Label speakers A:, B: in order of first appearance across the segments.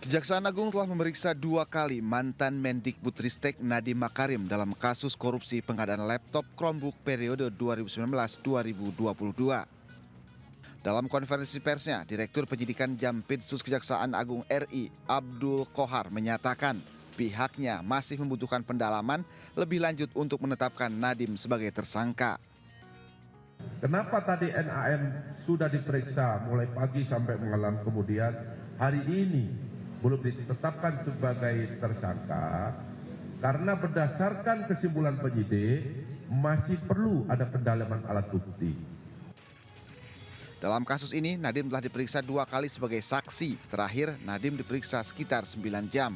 A: Kejaksaan Agung telah memeriksa 2 kali mantan Mendikbudristek Nadiem Makarim dalam kasus korupsi pengadaan laptop Chromebook periode 2019-2022. Dalam konferensi persnya, Direktur Penyidikan Jampitsus Kejaksaan Agung RI, Abdul Qohar, menyatakan pihaknya masih membutuhkan pendalaman lebih lanjut untuk menetapkan Nadiem sebagai tersangka.
B: Kenapa tadi NAM sudah diperiksa mulai pagi sampai malam, kemudian hari ini belum ditetapkan sebagai tersangka? Karena berdasarkan kesimpulan penyidik masih perlu ada pendalaman alat bukti.
A: Dalam kasus ini, Nadiem telah diperiksa 2 kali sebagai saksi. Terakhir, Nadiem diperiksa sekitar 9 jam.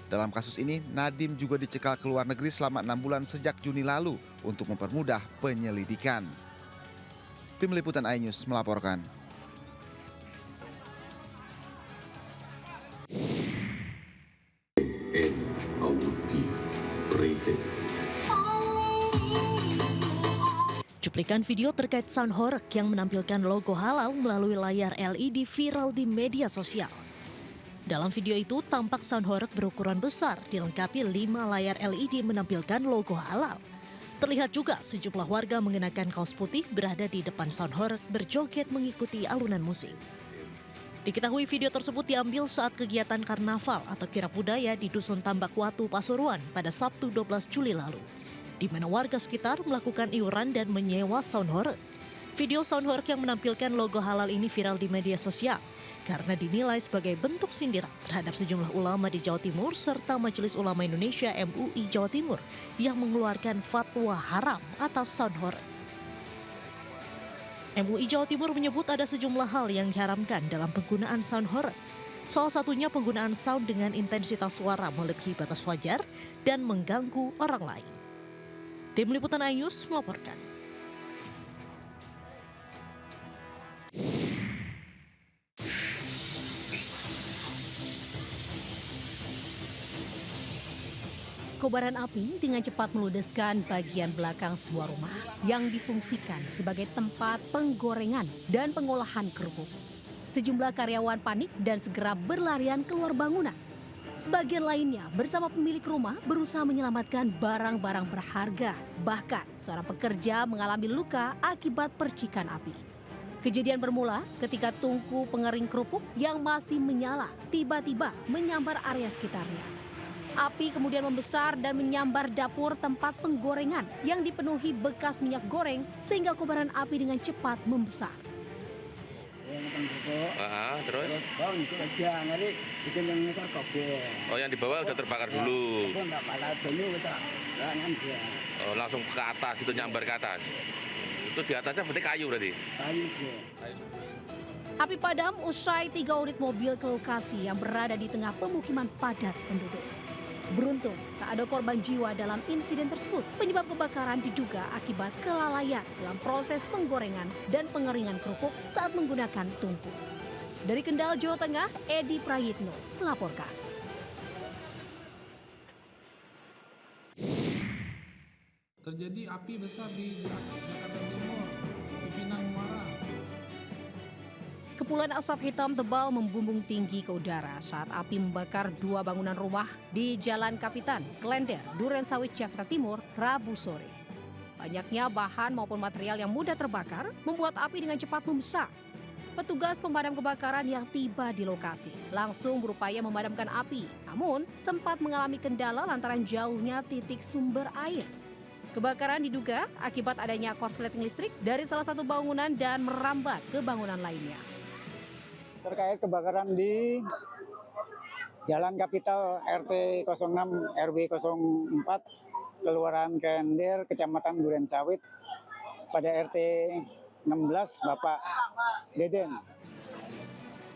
A: Dalam kasus ini, Nadiem juga dicekal ke luar negeri selama 6 bulan sejak Juni lalu untuk mempermudah penyelidikan. Tim Liputan iNews melaporkan.
C: Cuplikan video terkait sound horeg yang menampilkan logo halal melalui layar LED viral di media sosial. Dalam video itu tampak sound horeg berukuran besar dilengkapi 5 layar LED menampilkan logo halal. Terlihat juga sejumlah warga mengenakan kaos putih berada di depan sound horeg berjoget mengikuti alunan musik. Diketahui video tersebut diambil saat kegiatan karnaval atau kirap budaya di Dusun Tambak Watu, Pasuruan pada Sabtu 12 Juli lalu, di mana warga sekitar melakukan iuran dan menyewa sound horeg. Video sound horeg yang menampilkan logo halal ini viral di media sosial karena dinilai sebagai bentuk sindiran terhadap sejumlah ulama di Jawa Timur serta Majelis Ulama Indonesia MUI Jawa Timur yang mengeluarkan fatwa haram atas sound horeg. MUI Jawa Timur menyebut ada sejumlah hal yang diharamkan dalam penggunaan sound horeg. Salah satunya penggunaan sound dengan intensitas suara melebihi batas wajar dan mengganggu orang lain. Tim Liputan iNews melaporkan.
D: Kobaran api dengan cepat meludeskan bagian belakang sebuah rumah yang difungsikan sebagai tempat penggorengan dan pengolahan kerupuk. Sejumlah karyawan panik dan segera berlarian keluar bangunan. Sebagian lainnya bersama pemilik rumah berusaha menyelamatkan barang-barang berharga. Bahkan seorang pekerja mengalami luka akibat percikan api. Kejadian bermula ketika tungku pengering kerupuk yang masih menyala tiba-tiba menyambar area sekitarnya. Api kemudian membesar dan menyambar dapur tempat penggorengan yang dipenuhi bekas minyak goreng sehingga kobaran api dengan cepat membesar.
E: Terus? Oh, yang di bawah udah terbakar dulu. Oh, langsung ke atas gitu, nyambar ke atas. Itu di atasnya berarti kayu berarti? Kayu.
D: Api padam usai 3 unit mobil ke lokasi yang berada di tengah pemukiman padat penduduk. Beruntung, tak ada korban jiwa dalam insiden tersebut. Penyebab kebakaran diduga akibat kelalaian dalam proses penggorengan dan pengeringan kerupuk saat menggunakan tungku. Dari Kendal, Jawa Tengah, Edi Prayitno melaporkan.
F: Terjadi api besar di Jakarta Timur, Cipinang, Muara.
D: Kepulan asap hitam tebal membumbung tinggi ke udara saat api membakar 2 bangunan rumah di Jalan Kapitan, Klender, Durensawit, Jakarta Timur, Rabu sore. Banyaknya bahan maupun material yang mudah terbakar membuat api dengan cepat membesar. Petugas pemadam kebakaran yang tiba di lokasi langsung berupaya memadamkan api, namun sempat mengalami kendala lantaran jauhnya titik sumber air. Kebakaran diduga akibat adanya korsleting listrik dari salah satu bangunan dan merambat ke bangunan lainnya.
G: Terkait kebakaran di Jalan Kapital RT 06 RW 04 Kelurahan Klender, Kecamatan Durensawit pada RT 16 Bapak Deden.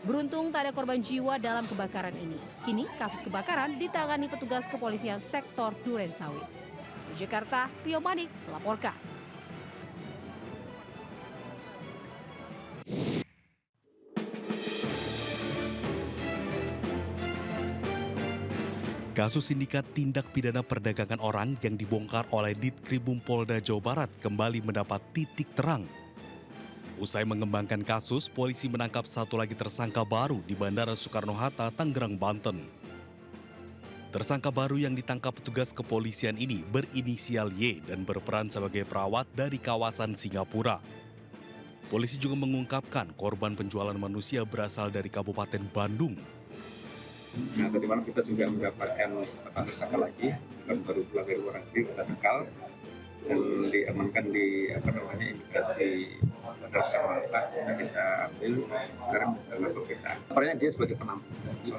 D: Beruntung tak ada korban jiwa dalam kebakaran ini. Kini kasus kebakaran ditangani petugas kepolisian sektor Durensawit. Di Jakarta, Rio Manik melaporkan.
H: Kasus sindikat tindak pidana perdagangan orang yang dibongkar oleh Ditkrimum Polda Jawa Barat kembali mendapat titik terang. Usai mengembangkan kasus, polisi menangkap satu lagi tersangka baru di Bandara Soekarno-Hatta, Tangerang, Banten. Tersangka baru yang ditangkap petugas kepolisian ini berinisial Y dan berperan sebagai perawat dari kawasan Singapura. Polisi juga mengungkapkan korban penjualan manusia berasal dari Kabupaten Bandung.
I: Nah, tadi malam kita juga mendapatkan tersangka lagi, dan baru pulang dari luar negeri, kita cekal dan diamankan di imigrasi Jakarta. Kita ambil sekarang dalam pemeriksaan. Sebenarnya dia sebagai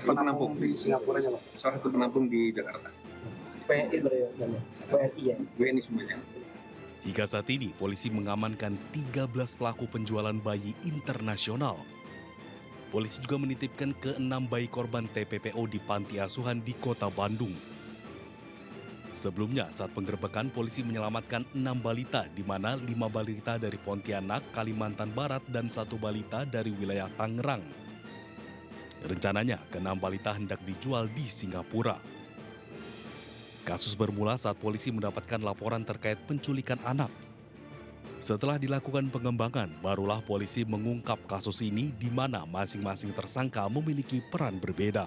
I: penampung di Singapura, salah satu penampung di Jakarta. WNI semuanya.
H: Hingga saat ini, polisi mengamankan 13 pelaku penjualan bayi internasional. Polisi juga menitipkan ke-6 bayi korban TPPO di panti asuhan di kota Bandung. Sebelumnya, saat penggerbekan, polisi menyelamatkan 6 balita, di mana 5 balita dari Pontianak, Kalimantan Barat, dan 1 balita dari wilayah Tangerang. Rencananya, ke-6 balita hendak dijual di Singapura. Kasus bermula saat polisi mendapatkan laporan terkait penculikan anak. Setelah dilakukan pengembangan, barulah polisi mengungkap kasus ini di mana masing-masing tersangka memiliki peran berbeda.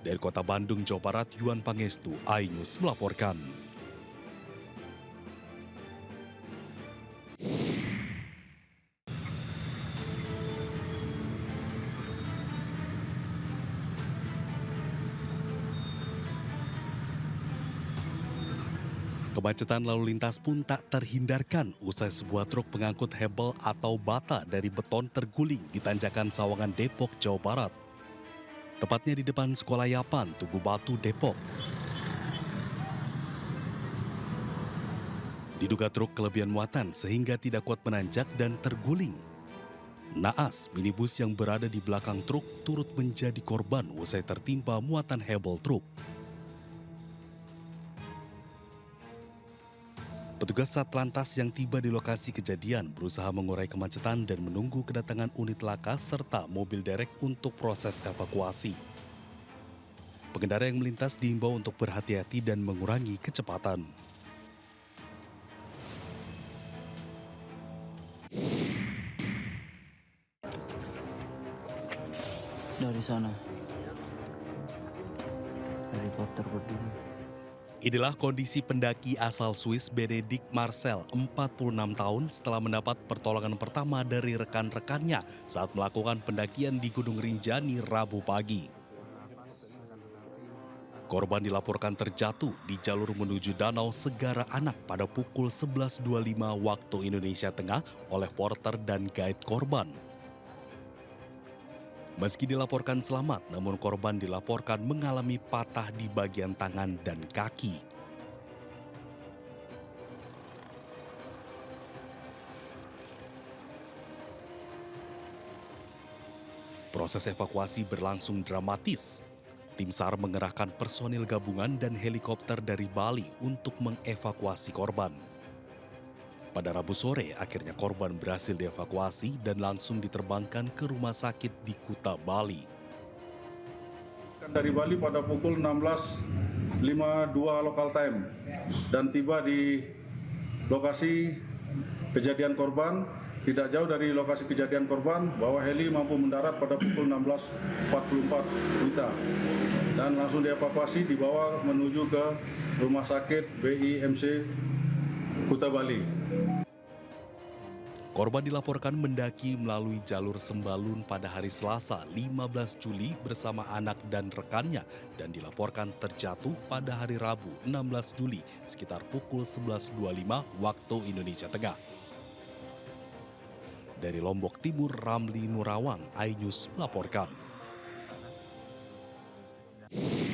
H: Dari kota Bandung, Jawa Barat, Yuan Pangestu, iNews melaporkan. Kemacetan lalu lintas pun tak terhindarkan usai sebuah truk pengangkut hebel atau bata dari beton terguling di Tanjakan Sawangan, Depok, Jawa Barat. Tepatnya di depan Sekolah Yapan, Tugu Batu, Depok. Diduga truk kelebihan muatan sehingga tidak kuat menanjak dan terguling. Naas, minibus yang berada di belakang truk turut menjadi korban usai tertimpa muatan hebel truk. Petugas Satlantas yang tiba di lokasi kejadian berusaha mengurai kemacetan dan menunggu kedatangan unit laka serta mobil derek untuk proses evakuasi. Pengendara yang melintas diimbau untuk berhati-hati dan mengurangi kecepatan.
J: Dari sana, helikopter berdiri.
H: Inilah kondisi pendaki asal Swiss Benedict Marcel, 46 tahun setelah mendapat pertolongan pertama dari rekan-rekannya saat melakukan pendakian di Gunung Rinjani Rabu pagi. Korban dilaporkan terjatuh di jalur menuju Danau Segara Anak pada pukul 11.25 waktu Indonesia Tengah oleh porter dan guide korban. Meski dilaporkan selamat, namun korban dilaporkan mengalami patah di bagian tangan dan kaki. Proses evakuasi berlangsung dramatis. Tim SAR mengerahkan personil gabungan dan helikopter dari Bali untuk mengevakuasi korban. Pada Rabu sore, akhirnya korban berhasil dievakuasi dan langsung diterbangkan ke rumah sakit di Kuta, Bali.
K: Dari Bali pada pukul 16.52 local time dan tiba di lokasi kejadian korban, tidak jauh dari lokasi kejadian korban, bahwa heli mampu mendarat pada pukul 16.44 WITA dan langsung dievakuasi dibawa menuju ke rumah sakit BIMC Kuta, Bali.
H: Korban dilaporkan mendaki melalui jalur Sembalun pada hari Selasa 15 Juli bersama anak dan rekannya dan dilaporkan terjatuh pada hari Rabu 16 Juli sekitar pukul 11.25 waktu Indonesia Tengah. Dari Lombok Timur, Ramli Nurawang, iNews melaporkan.